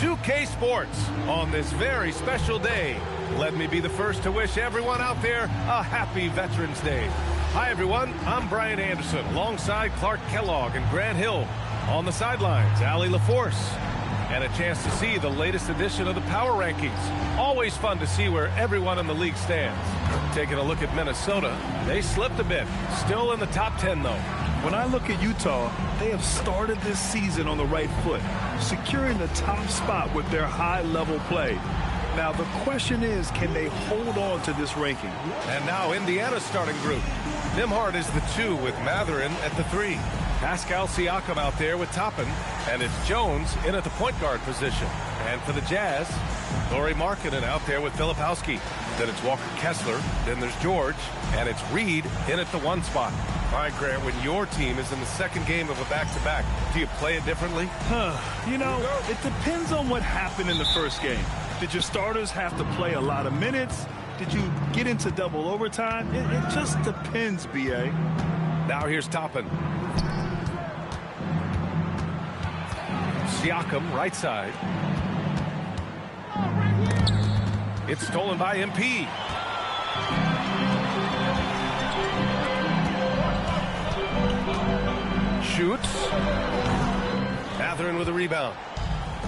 2K Sports on this very special day. Let me be the first to wish everyone out there a happy Veterans Day. Hi, everyone. I'm Brian Anderson alongside Clark Kellogg and Grant Hill. On the sidelines, Allie LaForce. And a chance to see the latest edition of the Power Rankings. Always fun to see where everyone in the league stands. Taking a look at Minnesota, they slipped a bit. Still in the top 10, though. When I look at Utah, they have started this season on the right foot, securing the top spot with their high-level play. Now, the question is, can they hold on to this ranking? And now Indiana's starting group. Nembhard is the 2 with Mathurin at the 3. Pascal Siakam out there with Toppin, and it's Jones in at the point guard position. And for the Jazz, Lauri Markkanen out there with Filipowski. Then it's Walker Kessler, then there's George, and it's Reed in at the 1 spot. All right, Grant, when your team is in the second game of a back-to-back, do you play it differently? You know, it depends on what happened in the first game. Did your starters have to play a lot of minutes? Did you get into double overtime? It just depends, B.A. Now here's Toppin. Siakam, right side. It's stolen by MP. Shoots. Mathurin with a rebound.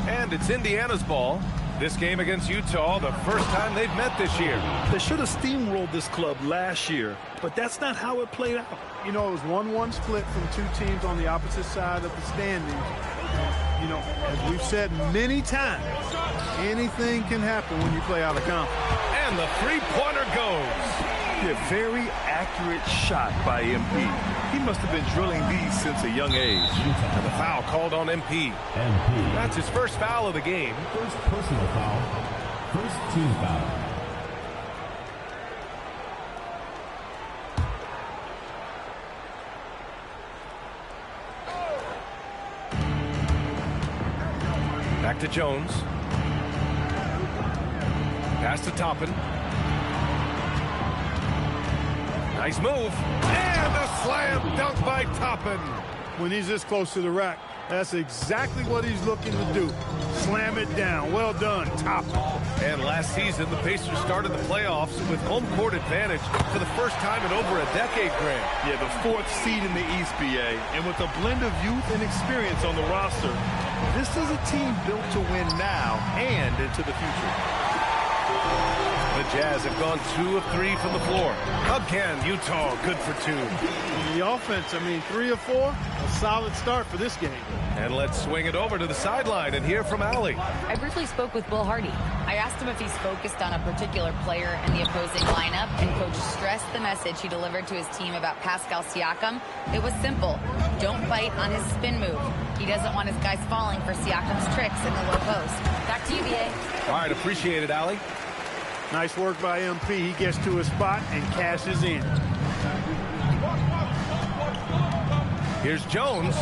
And it's Indiana's ball. This game against Utah, the first time they've met this year. They should have steamrolled this club last year, but that's not how it played out. You know, it was 1-1 split from 2 teams on the opposite side of the standings. You know, as we've said many times, anything can happen when you play out of conference. And the three-pointer goes. A very accurate shot by MP. He must have been drilling these since a young age. And the foul called on MP. That's his first foul of the game. First personal foul. First team foul. Back to Jones. Pass to Toppin. Nice move. And a slam dunk by Toppin. When he's this close to the rack, that's exactly what he's looking to do. Slam it down. Well done, Toppin. And last season, the Pacers started the playoffs with home court advantage for the first time in over a decade, Grant. Yeah, the 4th seed in the East, BA. And with a blend of youth and experience on the roster, this is a team built to win now and into the future. The Jazz have gone 2 of 3 from the floor. Again, Utah good for 2. The offense, I mean, 3 of 4, a solid start for this game. And let's swing it over to the sideline and hear from Allie. I briefly spoke with Will Hardy. I asked him if he's focused on a particular player in the opposing lineup, and Coach stressed the message he delivered to his team about Pascal Siakam. It was simple. Don't bite on his spin move. He doesn't want his guys falling for Siakam's tricks in the low post. Back to you, B.A. All right, appreciate it, Allie. Nice work by MP. He gets to his spot and cashes in. Here's Jones.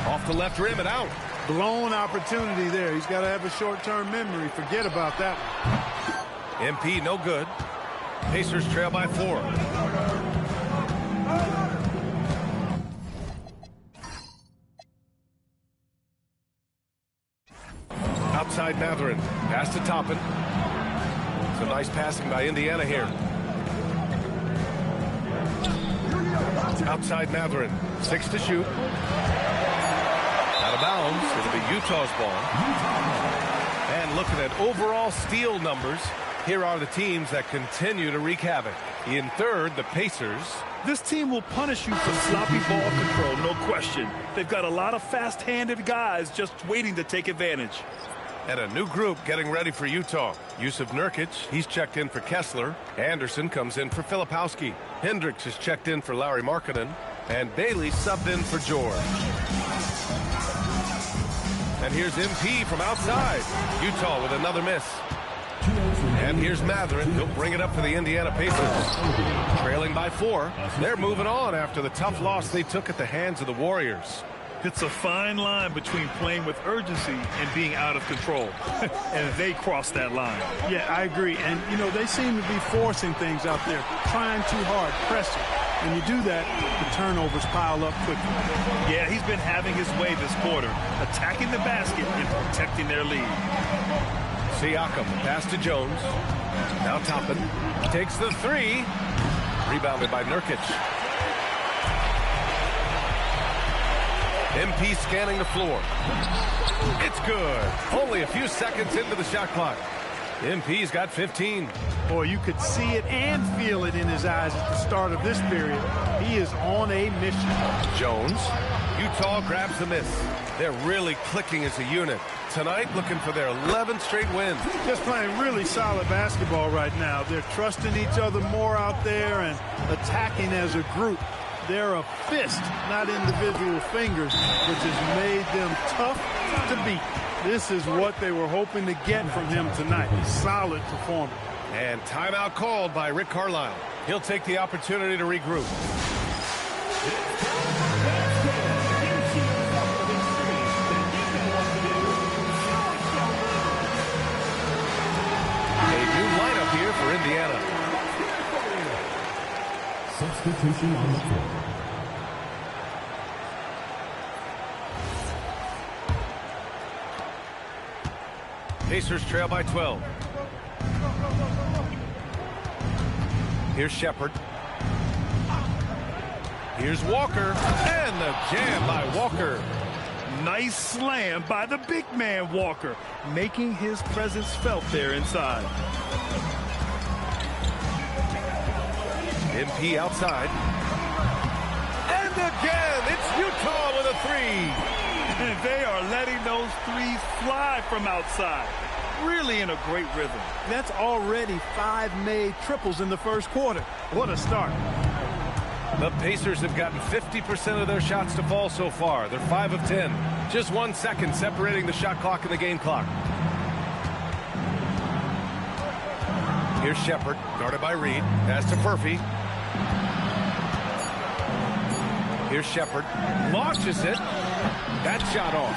Off the left rim and out. Blown opportunity there. He's got to have a short-term memory. Forget about that one. MP no good. Pacers trail by 4. Outside Mathurin. Pass to Toppin. Some nice passing by Indiana here. Outside Mathurin. 6 to shoot. Out of bounds. It'll be Utah's ball. And looking at overall steal numbers, here are the teams that continue to wreak havoc. In third, the Pacers. This team will punish you for sloppy ball control, no question. They've got a lot of fast-handed guys just waiting to take advantage. And a new group getting ready for Utah. Yusuf Nurkic, he's checked in for Kessler. Anderson comes in for Filipowski. Hendricks is checked in for Lauri Markkanen. And Bailey subbed in for George. And here's MP from outside. Utah with another miss. And here's Mathurin. He'll bring it up for the Indiana Pacers. Trailing by 4. They're moving on after the tough loss they took at the hands of the Warriors. It's a fine line between playing with urgency and being out of control. And they crossed that line. Yeah, I agree. And, you know, they seem to be forcing things out there, trying too hard, pressing. When you do that, the turnovers pile up quickly. Yeah, he's been having his way this quarter, attacking the basket and protecting their lead. Siakam, pass to Jones. Now Toppin takes the three. Rebounded by Nurkic. MP scanning the floor. It's good. Only a few seconds into the shot clock. MP's got 15. Boy, you could see it and feel it in his eyes at the start of this period. He is on a mission. Jones. Utah grabs the miss. They're really clicking as a unit. Tonight, looking for their 11th straight win. Just playing really solid basketball right now. They're trusting each other more out there and attacking as a group. They're a fist, not individual fingers, which has made them tough to beat. This is what they were hoping to get from him tonight. A solid performance. And timeout called by Rick Carlisle. He'll take the opportunity to regroup. A new lineup here for Indiana. Substitution on the floor. Pacers trail by 12. Here's Shepard. Here's Walker. And the jam by Walker. Nice slam by the big man Walker, making his presence felt there inside. MP outside. And again, it's Utah with a three. And they are letting those threes fly from outside. Really in a great rhythm. That's already 5 made triples in the first quarter. What a start. The Pacers have gotten 50% of their shots to fall so far. They're 5 of 10. Just 1 second separating the shot clock and the game clock. Here's Shepard, guarded by Reed. Pass to Murphy. Here's Shepard. Launches it. That shot off.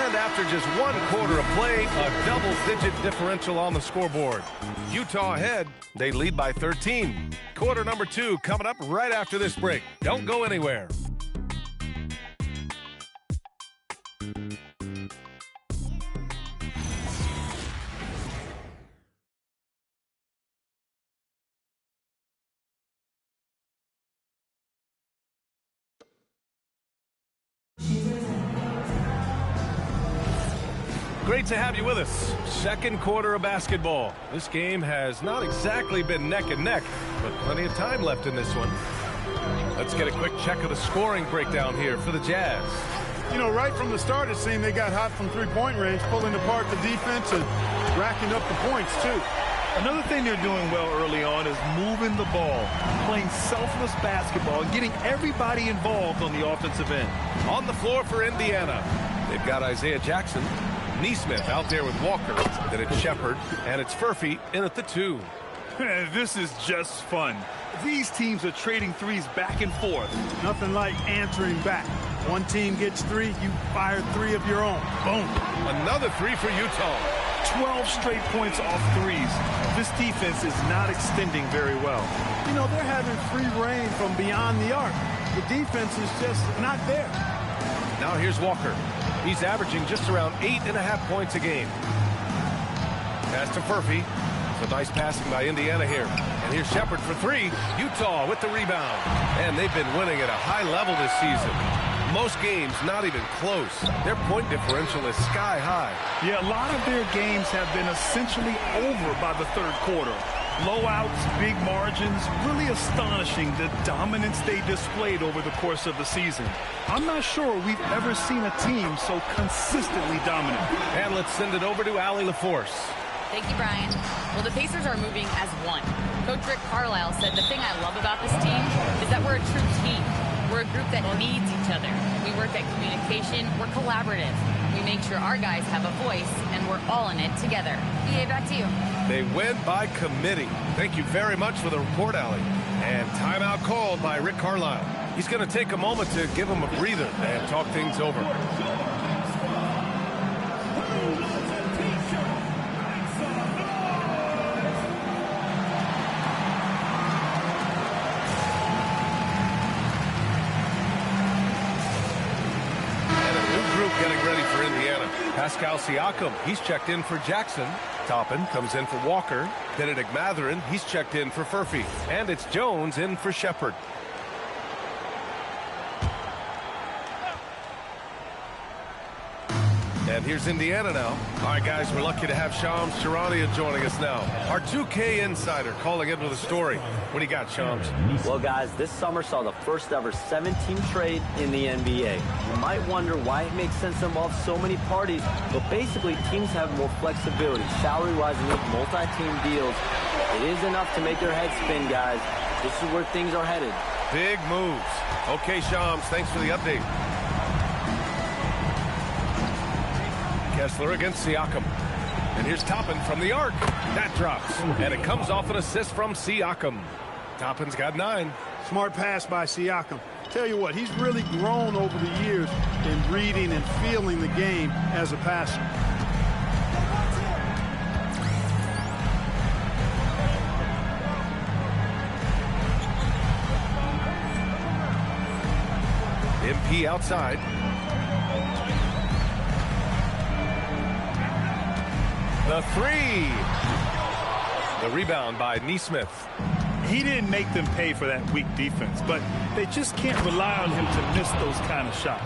And after just 1 quarter of play, a double-digit differential on the scoreboard. Utah ahead. They lead by 13. Quarter number 2 coming up right after this break. Don't go anywhere. Great to have you with us. Second quarter of basketball. This game has not exactly been neck and neck, but plenty of time left in this one. Let's get a quick check of the scoring breakdown here for the Jazz. You know, right from the start, it seemed they got hot from three-point range, pulling apart the defense and racking up the points, too. Another thing they're doing well early on is moving the ball, playing selfless basketball, and getting everybody involved on the offensive end. On the floor for Indiana, they've got Isaiah Jackson. Neesmith out there with Walker. Then it's Shepard, and it's Murphy in at the 2. This is just fun. These teams are trading threes back and forth. Nothing like answering back. One team gets 3, you fire 3 of your own. Boom. Another 3 for Utah. 12 straight points off threes. This defense is not extending very well. You know, they're having free reign from beyond the arc. The defense is just not there. Now here's Walker. He's averaging just around 8.5 points a game. Pass to Murphy. It's a nice passing by Indiana here. And here's Shepard for 3. Utah with the rebound. And they've been winning at a high level this season. Most games not even close. Their point differential is sky high. Yeah, a lot of their games have been essentially over by the third quarter. Blowouts, big margins, really astonishing the dominance they displayed over the course of the season. I'm not sure we've ever seen a team so consistently dominant. And let's send it over to Allie LaForce. Thank you, Brian. Well, the Pacers are moving as one. Coach Rick Carlisle said the thing I love about this team is that we're a true team. We're a group that needs each other. We work at communication. We're collaborative. We make sure our guys have a voice, and we're all in it together. EA, back to you. They win by committee. Thank you very much for the report, Allie. And timeout called by Rick Carlisle. He's going to take a moment to give him a breather and talk things over. Pascal Siakam, he's checked in for Jackson. Toppin comes in for Walker. Benedict Mathurin, he's checked in for Furphy. And it's Jones in for Shepard. And here's Indiana now. All right, guys, we're lucky to have Shams Charania joining us now. Our 2K insider calling into the story. What do you got, Shams? Well, guys, this summer saw the first ever 7-team trade in the NBA. You might wonder why it makes sense to involve so many parties, but basically teams have more flexibility, salary-wise, and with multi-team deals. It is enough to make their heads spin, guys. This is where things are headed. Big moves. Okay, Shams, thanks for the update. Kessler against Siakam. And here's Toppin from the arc. That drops. And it comes off an assist from Siakam. Toppin's got 9. Smart pass by Siakam. Tell you what, he's really grown over the years in reading and feeling the game as a passer. MP outside. The 3. The rebound by Nesmith. He didn't make them pay for that weak defense, but they just can't rely on him to miss those kind of shots.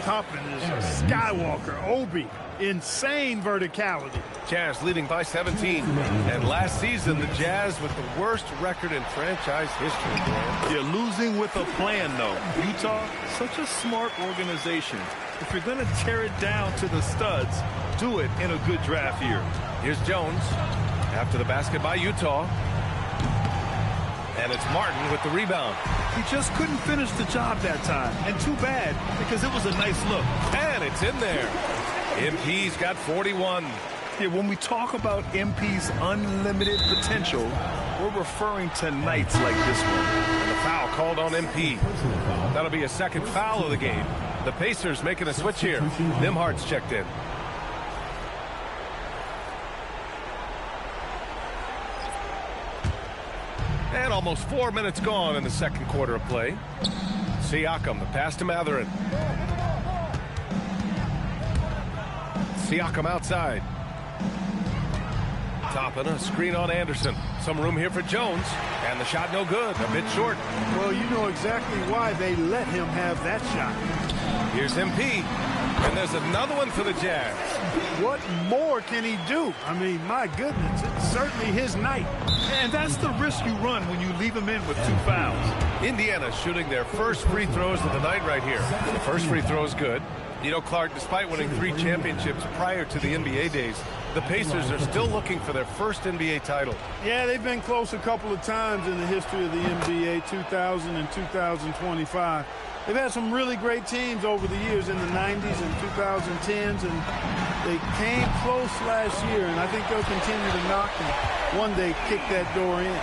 Toppin is a Skywalker, Obi, insane verticality. Jazz leading by 17. And last season, the Jazz with the worst record in franchise history. They're losing with a plan, though. Utah, such a smart organization. If you're going to tear it down to the studs, do it in a good draft year. Here's Jones after the basket by Utah. And it's Martin with the rebound. He just couldn't finish the job that time. And too bad, because it was a nice look. And it's in there. MP's got 41. Yeah, when we talk about MP's unlimited potential, we're referring to nights like this one. And the foul called on MP. That'll be a second foul of the game. The Pacers making a switch here. Nimhardt's checked in. And almost 4 minutes gone in the second quarter of play. Siakam, the pass to Mathurin. Siakam outside. Toppin, a screen on Anderson. Some room here for Jones. And the shot no good. A bit short. Well, you know exactly why they let him have that shot. Here's MP. And there's another one for the Jazz. What more can he do? I mean, my goodness, it's certainly his night. And that's the risk you run when you leave him in with 2 fouls. Indiana shooting their first free throws of the night right here. The first free throw is good. You know, Clark, despite winning 3 championships prior to the NBA days, the Pacers are still looking for their first NBA title. Yeah, they've been close a couple of times in the history of the NBA, 2000 and 2025. They've had some really great teams over the years in the 90s and 2010s, and they came close last year, and I think they'll continue to knock and one day kick that door in.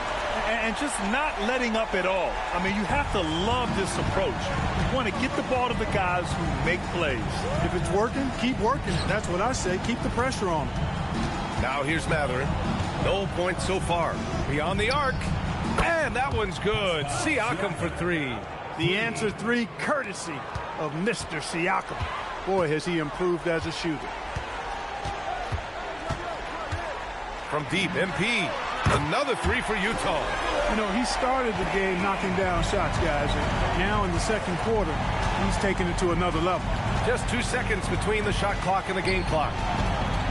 And just not letting up at all. I mean, you have to love this approach. You want to get the ball to the guys who make plays. If it's working, keep working. That's what I say. Keep the pressure on them. Now here's Mathurin. No points so far. Beyond the arc. And that one's good. Siakam for 3. The answer 3, courtesy of Mr. Siakam. Boy, has he improved as a shooter. From deep, MP. Another 3 for Utah. You know, he started the game knocking down shots, guys. And now in the second quarter, he's taking it to another level. Just 2 seconds between the shot clock and the game clock.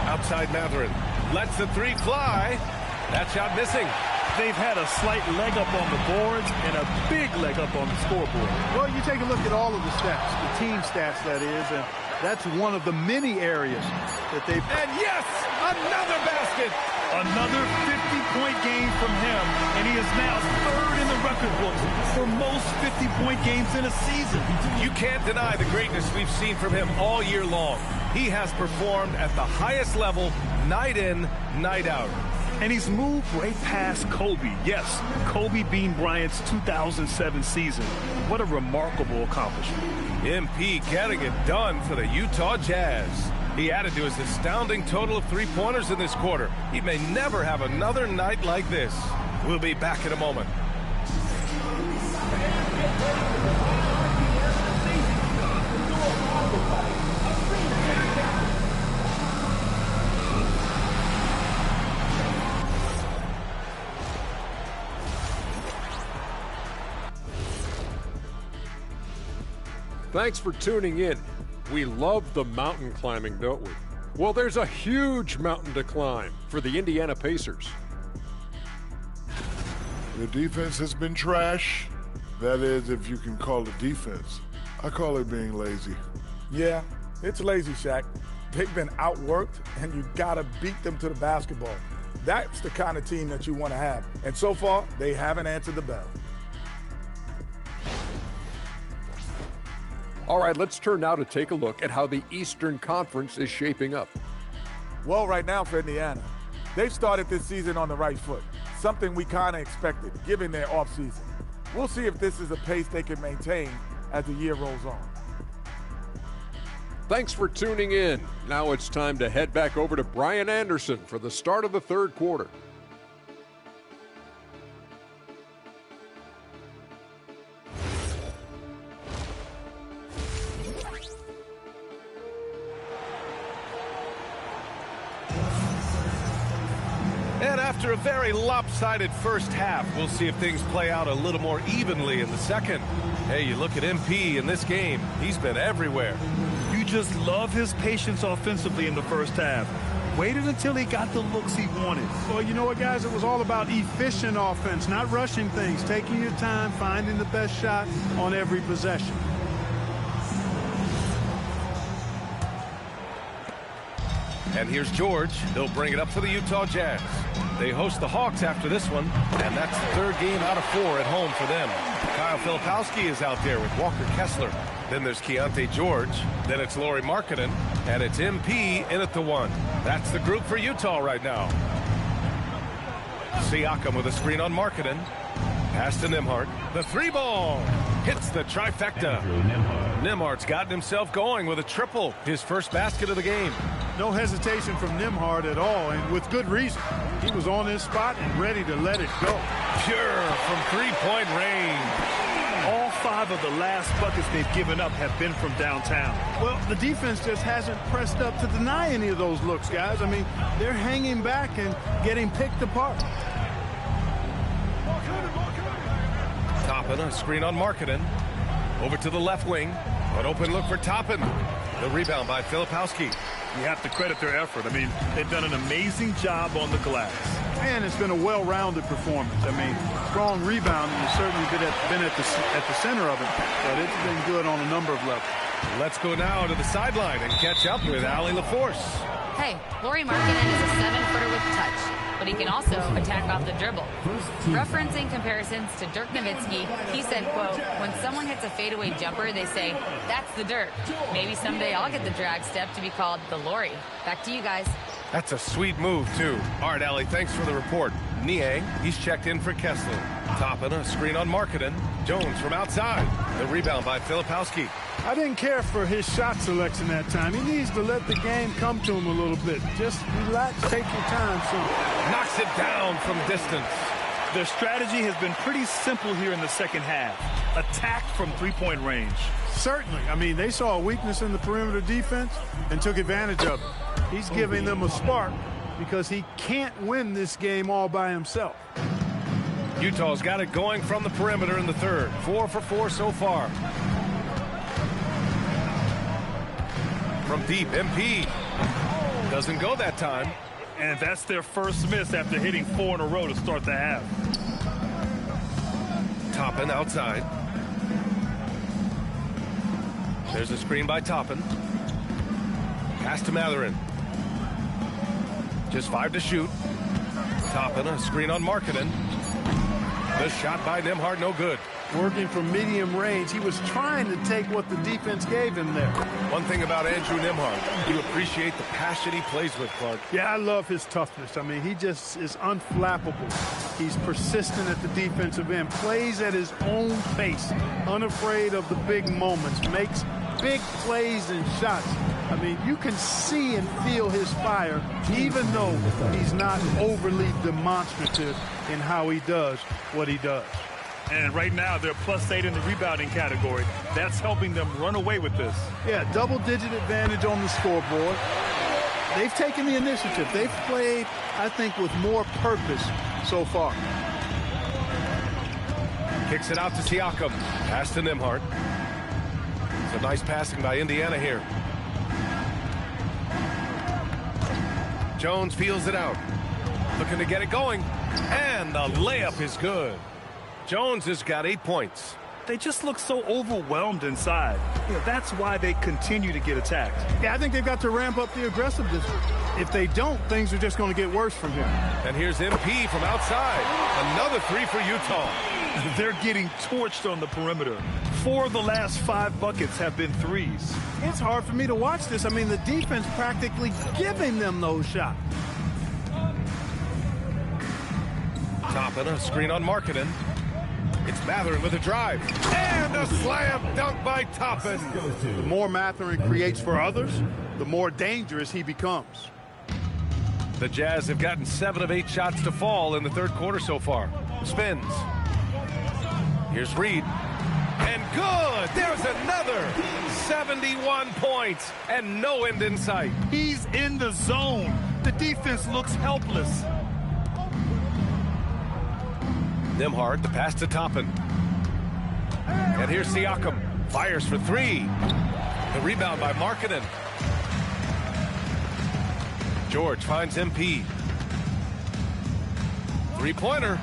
Outside Mathurin. Lets the 3 fly. That shot missing. They've had a slight leg up on the boards and a big leg up on the scoreboard. Well, you take a look at all of the stats, the team stats, that is, and that's one of the many areas that they've... And yes, another basket. Another 50-point game from him, and he is now 3rd in the record books for most 50-point games in a season. You can't deny the greatness we've seen from him all year long. He has performed at the highest level, night in, night out. And he's moved right past Kobe. Yes, Kobe Bean Bryant's 2007 season. What a remarkable accomplishment. MP getting it done for the Utah Jazz. He added to his astounding total of 3-pointers in this quarter. He may never have another night like this. We'll be back in a moment. Thanks for tuning in. We love the mountain climbing, don't we? Well, there's a huge mountain to climb for the Indiana Pacers. The defense has been trash. That is, if you can call it defense. I call it being lazy. Yeah, it's lazy, Shaq. They've been outworked, and you gotta beat them to the basketball. That's the kind of team that you want to have. And so far, they haven't answered the bell. All right, let's turn now to take a look at how the Eastern Conference is shaping up. Well, right now for Indiana, they've started this season on the right foot, something we kind of expected, given their offseason. We'll see if this is a pace they can maintain as the year rolls on. Thanks for tuning in. Now it's time to head back over to Brian Anderson for the start of the third quarter. And after a very lopsided first half, we'll see if things play out a little more evenly in the second. Hey, you look at MP in this game, he's been everywhere. You just love his patience offensively in the first half. Waited until he got the looks he wanted. Well, you know what, guys? It was all about efficient offense, not rushing things, taking your time, finding the best shot on every possession. And here's George. He'll bring it up for the Utah Jazz. They host the Hawks after this one, and that's the third game out of 4 at home for them. Kyle Filipowski is out there with Walker Kessler. Then there's Keontae George. Then it's Lauri Markkanen, and it's MP in at the 1. That's the group for Utah right now. Siakam with a screen on Markkanen. Pass to Nembhard. The 3-ball hits the trifecta. Nembhard's gotten himself going with a triple, his first basket of the game. No hesitation from Nembhard at all, and with good reason. He was on his spot and ready to let it go. Pure from three-point range. All 5 of the last buckets they've given up have been from downtown. Well, the defense just hasn't pressed up to deny any of those looks, guys. I mean, they're hanging back and getting picked apart. Toppin, a screen on Markkanen. Over to the left wing. An open look for Toppin. The rebound by Filipowski. You have to credit their effort. I mean, they've done an amazing job on the glass. And it's been a well-rounded performance. I mean, strong rebounding has certainly been at the center of it, but it's been good on a number of levels. Let's go now to the sideline and catch up with Allie LaForce. Hey, Lauri Markkanen is a 7-footer with touch, but he can also attack off the dribble. Referencing comparisons to Dirk Nowitzki, he said, quote, when someone hits a fadeaway jumper, they say, that's the Dirk. Maybe someday I'll get the drag step to be called the Lauri. Back to you guys. That's a sweet move, too. All right, Allie, thanks for the report. Niang, he's checked in for Kessler. Toppin, a screen on Markkanen. Jones from outside. The rebound by Filipowski. I didn't care for his shot selection that time. He needs to let the game come to him a little bit. Just relax, take your time. So knocks it down from distance. Their strategy has been pretty simple here in the second half. Attack from three-point range. Certainly. I mean, they saw a weakness in the perimeter defense and took advantage of it. He's giving them a spark because he can't win this game all by himself. Utah's got it going from the perimeter in the third. 4 for 4 so far. From deep, MP. Doesn't go that time. And that's their first miss after hitting 4 in a row to start the half. Toppin outside. There's a screen by Toppin. Pass to Mathurin. Just 5 to shoot. Toppin, a screen on Markkanen. The shot by Nembhard, no good. Working from medium range, he was trying to take what the defense gave him there. One thing about Andrew Nembhard, you appreciate the passion he plays with, Clark. Yeah, I love his toughness. I mean, he just is unflappable. He's persistent at the defensive end, plays at his own pace, unafraid of the big moments, makes big plays and shots. I mean, you can see and feel his fire, even though he's not overly demonstrative in how he does what he does. And right now, they're +8 in the rebounding category. That's helping them run away with this. Yeah, double-digit advantage on the scoreboard. They've taken the initiative. They've played, I think, with more purpose so far. Kicks it out to Siakam. Pass to Nembhard. So nice passing by Indiana here. Jones feels it out. Looking to get it going. And the layup is good. Jones has got 8 points. They just look so overwhelmed inside. That's why they continue to get attacked. Yeah, I think they've got to ramp up the aggressiveness. If they don't, things are just going to get worse from here. And here's MP from outside. Another three for Utah. They're getting torched on the perimeter. 4 of the last 5 buckets have been threes. It's hard for me to watch this. I mean, the defense practically giving them those shots. Toppin, a screen on Markkanen. It's Mathurin with a drive. And a slam dunk by Toppin. The more Mathurin creates for others, the more dangerous he becomes. The Jazz have gotten 7 of 8 shots to fall in the third quarter so far. Spins. Here's Reed. And good! There's another 71 points and no end in sight. He's in the zone. The defense looks helpless. Nembhard, the pass to Toppin. And here's Siakam. Fires for 3. The rebound by Markkanen. George finds MP. Three-pointer.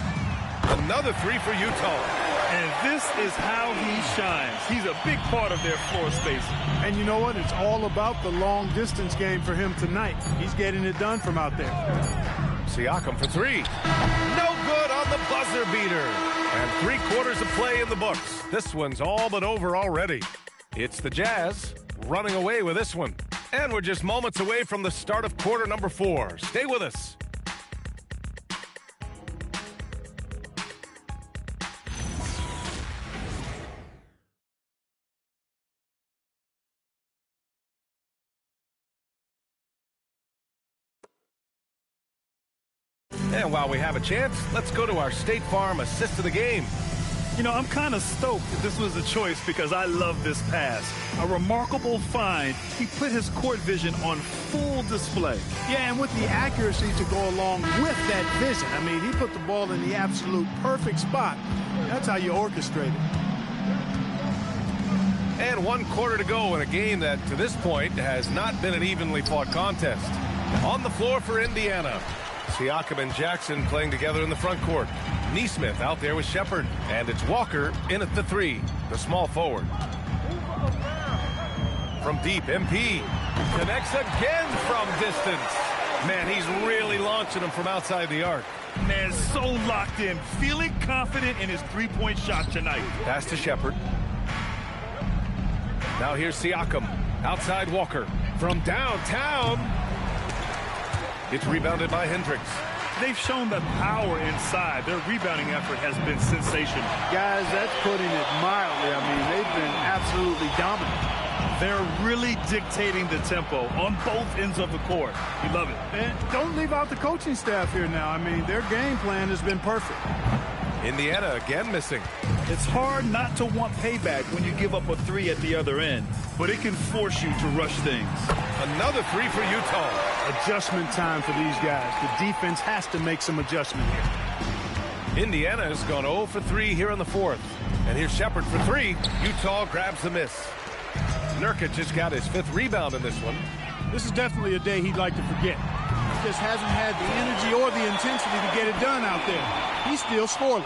Another 3 for Utah. And this is how he shines. He's a big part of their floor space. And you know what? It's all about the long-distance game for him tonight. He's getting it done from out there. Siakam for 3. No good on the buzzer beater. And 3 quarters of play in the books. This one's all but over already. It's the Jazz running away with this one. And we're just moments away from the start of quarter number 4. Stay with us. And while we have a chance, let's go to our State Farm assist of the game. You know, I'm kind of stoked that this was a choice because I love this pass. A remarkable find. He put his court vision on full display. Yeah, and with the accuracy to go along with that vision. I mean, he put the ball in the absolute perfect spot. That's how you orchestrate it. And 1 quarter to go in a game that, to this point, has not been an evenly fought contest. On the floor for Indiana. Siakam and Jackson playing together in the front court. Nesmith out there with Shepherd. And it's Walker in at the 3, the small forward. From deep, MP connects again from distance. Man, he's really launching them from outside the arc. Man, so locked in, feeling confident in his three-point shot tonight. Pass to Shepherd. Now here's Siakam. Outside Walker. From downtown. It's rebounded by Hendricks. They've shown the power inside. Their rebounding effort has been sensational. Guys, that's putting it mildly. I mean, they've been absolutely dominant. They're really dictating the tempo on both ends of the court. You love it. And don't leave out the coaching staff here now. I mean, their game plan has been perfect. Indiana again missing. It's hard not to want payback when you give up a 3 at the other end, but it can force you to rush things. Another 3 for Utah. Adjustment time for these guys. The defense has to make some adjustment here. Indiana has gone 0 for 3 here in the 4th. And here's Shepherd for 3. Utah grabs the miss. Nurkic just got his 5th rebound in this one. This is definitely a day he'd like to forget. He just hasn't had the energy or the intensity to get it done out there. He's still scoreless.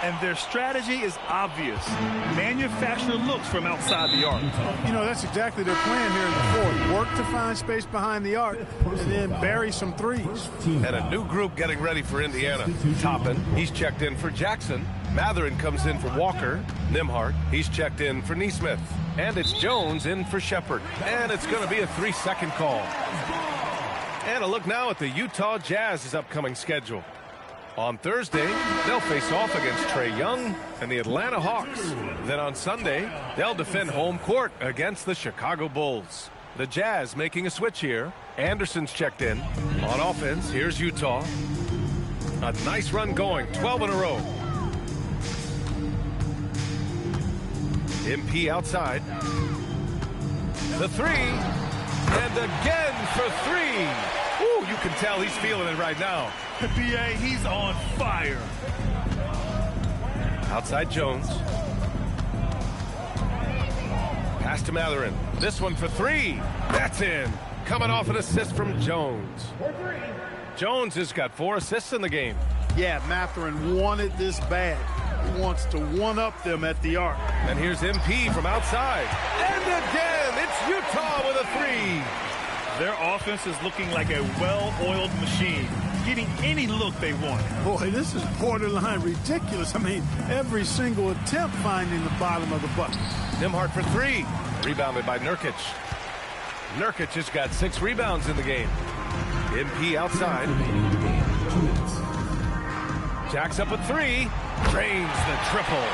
And their strategy is obvious. Manufacture looks from outside the arc. You know, that's exactly their plan here in the 4th. Work to find space behind the arc and then bury some threes. And a new group getting ready for Indiana. Toppin, he's checked in for Jackson. Mathurin comes in for Walker. Nembhard, he's checked in for Nesmith. And it's Jones in for Shepherd. And it's going to be a 3-second call. And a look now at the Utah Jazz's upcoming schedule. On Thursday, they'll face off against Trae Young and the Atlanta Hawks. Then on Sunday, they'll defend home court against the Chicago Bulls. The Jazz making a switch here. Anderson's checked in. On offense, here's Utah. A nice run going, 12 in a row. MP outside. The 3. And again for 3. Ooh, you can tell he's feeling it right now. B.A., he's on fire. Outside Jones. Pass to Matherin. This one for three. That's in. Coming off an assist from Jones. Jones has got 4 assists in the game. Yeah, Matherin wanted this bad. He wants to one-up them at the arc. And here's MP from outside. And again, it's Utah with a 3. Their offense is looking like a well-oiled machine, getting any look they want. Boy, this is borderline ridiculous. I mean, every single attempt finding the bottom of the bucket. Nimhart for 3. Rebounded by Nurkic. Nurkic has got 6 rebounds in the game. MP outside. Jacks up a 3. Drains the triple.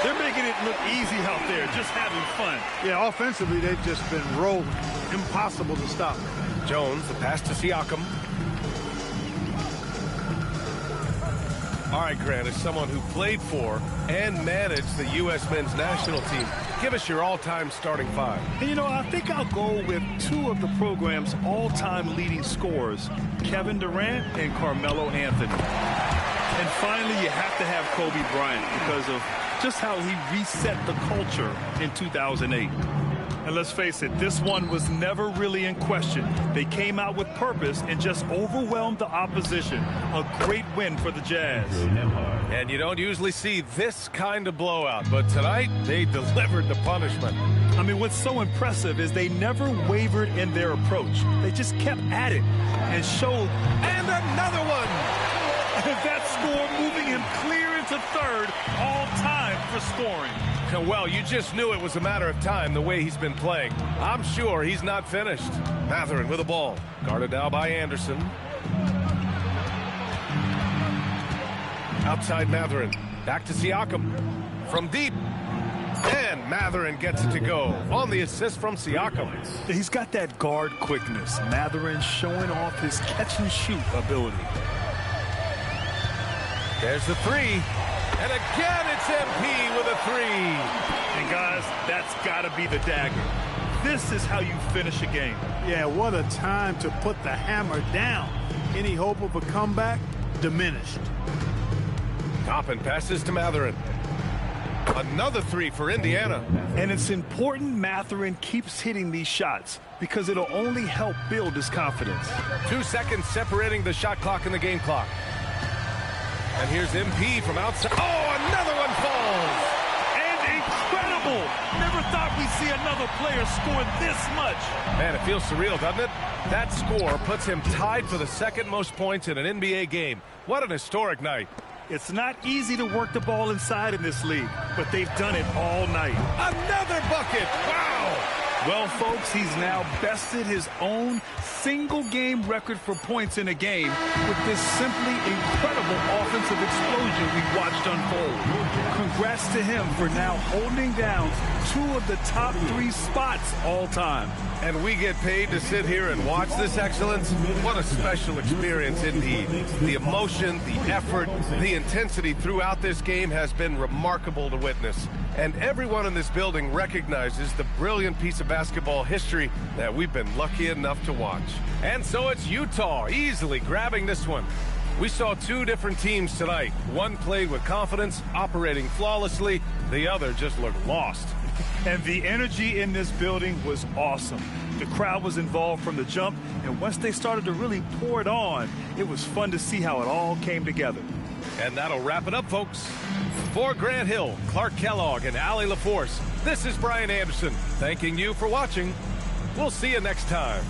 They're making it look easy out there, just having fun. Yeah, offensively, they've just been rolling. Impossible to stop. Jones, the pass to Siakam. All right, Grant, as someone who played for and managed the U.S. men's national team, give us your all-time starting 5. And, you know, I think I'll go with 2 of the program's all-time leading scorers, Kevin Durant and Carmelo Anthony. And finally, you have to have Kobe Bryant because of just how he reset the culture in 2008. And let's face it, this one was never really in question. They came out with purpose and just overwhelmed the opposition. A great win for the Jazz. And you don't usually see this kind of blowout, but tonight they delivered the punishment. I mean, what's so impressive is they never wavered in their approach. They just kept at it and showed. And another one! That score moving him clear into third, all time for scoring. Well, you just knew it was a matter of time the way he's been playing. I'm sure he's not finished. Matherin with the ball. Guarded now by Anderson. Outside Matherin. Back to Siakam. From deep. And Matherin gets it to go on the assist from Siakam. He's got that guard quickness. Matherin showing off his catch-and-shoot ability. There's the 3. And again, it's MP with a 3. And guys, that's got to be the dagger. This is how you finish a game. Yeah, what a time to put the hammer down. Any hope of a comeback? Diminished. Toppin passes to Matherin. Another 3 for Indiana. And it's important Matherin keeps hitting these shots because it'll only help build his confidence. 2 seconds separating the shot clock and the game clock. And here's MP from outside. Oh, another one falls. And incredible. Never thought we'd see another player score this much. Man, it feels surreal, doesn't it? That score puts him tied for the 2nd most points in an NBA game. What an historic night. It's not easy to work the ball inside in this league, but they've done it all night. Another bucket. Wow. Well, folks, he's now bested his own single-game record for points in a game with this simply incredible offensive explosion we watched unfold. Congrats to him for now holding down 2 of the top 3 spots all time. And we get paid to sit here and watch this excellence. What a special experience indeed. The emotion, the effort, the intensity throughout this game has been remarkable to witness. And everyone in this building recognizes the brilliant piece of basketball history that we've been lucky enough to watch. And so it's Utah easily grabbing this one. We saw 2 different teams tonight. One played with confidence, operating flawlessly. The other just looked lost. And the energy in this building was awesome. The crowd was involved from the jump, and once they started to really pour it on, it was fun to see how it all came together. And that'll wrap it up, folks. For Grant Hill, Clark Kellogg, and Allie LaForce, this is Brian Anderson, thanking you for watching. We'll see you next time.